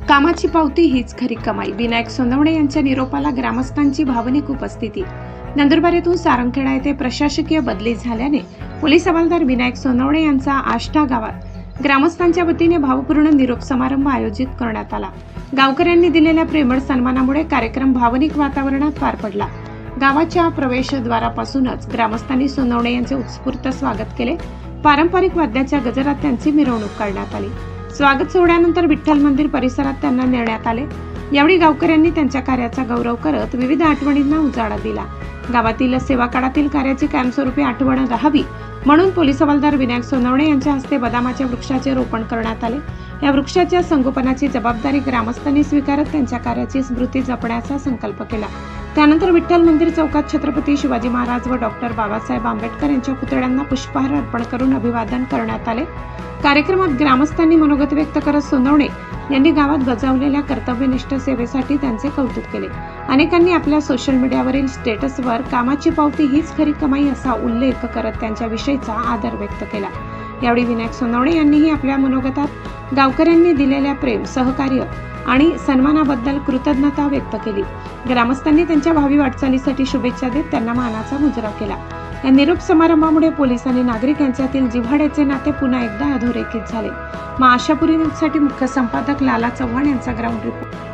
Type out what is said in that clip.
कामाची पावती हीच खरी कमाई. विनायक सोनवणे यांच्या निरोपाला ग्रामस्थांची भावनिक उपस्थिती. नंदुरबार येथून सारंगखेडा येथे प्रशासकीय बदली झाल्याने पोलीस हवालदार विनायक सोनवणे यांचा आष्टा गावात ग्रामस्थांच्या वतीने भावपूर्ण निरोप समारंभ आयोजित करण्यात आला. गावकऱ्यांनी दिलेल्या प्रेमळ सन्मानामुळे कार्यक्रम भावनिक वातावरणात पार पडला. गावाच्या प्रवेशद्वारापासूनच ग्रामस्थांनी सोनवणे यांचे उत्स्फूर्त स्वागत केले. पारंपरिक वाद्याच्या गजरात त्यांची मिरवणूक काढण्यात आली. स्वागत सोहळ्यानंतर विठ्ठल मंदिर परिसरात त्यांना नेण्यात आले. यावेळी गावकऱ्यांनी त्यांच्या कार्याचा गौरव करत विविध आठवणींना उजाळा दिला. गावातील सेवा काळातील कार्याची कायमस्वरूपी आठवण राहावी म्हणून पोलीस हवालदार विनायक सोनवणे यांच्या हस्ते बदामाच्या वृक्षाचे रोपण करण्यात आले. या वृक्षाच्या संगोपनाची जबाबदारी ग्रामस्थांनी स्वीकारत त्यांच्या कार्याची स्मृती जपण्याचा संकल्प केला. त्यानंतर विठ्ठल मंदिर चौकात छत्रपती शिवाजी महाराज व डॉक्टर बाबासाहेब आंबेडकर यांच्या पुतळ्यांना पुष्पहार अर्पण करून अभिवादन करण्यात आले. कार्यक्रमात ग्रामस्थांनी मनोगत व्यक्त करत सोनवणे यांनी गावात बजावलेल्या कर्तव्यनिष्ठ सेवेसाठी त्यांचे कौतुक केले. अनेकांनी आपल्या सोशल मीडियावरील स्टेटसवर कामाची पावती हीच खरी कमाई असा उल्लेख करत त्यांच्याविषयीचा आदर व्यक्त केला. यावेळी विनायक सोनवणे यांनीही आपल्या मनोगतात गावकऱ्यांनी दिलेल्या प्रेम, सहकार्य आणि सन्मानाबद्दल कृतज्ञता व्यक्त केली. ग्रामस्थांनी त्यांच्या भावी वाटचालीसाठी शुभेच्छा देत त्यांना मानाचा मुजरा केला. या निरोप समारंभामुळे पोलीस आणि नागरिक यांच्यातील जिव्हाळ्याचे नाते पुन्हा एकदा अधोरेखित झाले. आशापुरी न्यूजसाठी मुख्य संपादक लाला चव्हाण यांचा ग्राउंड रिपोर्ट.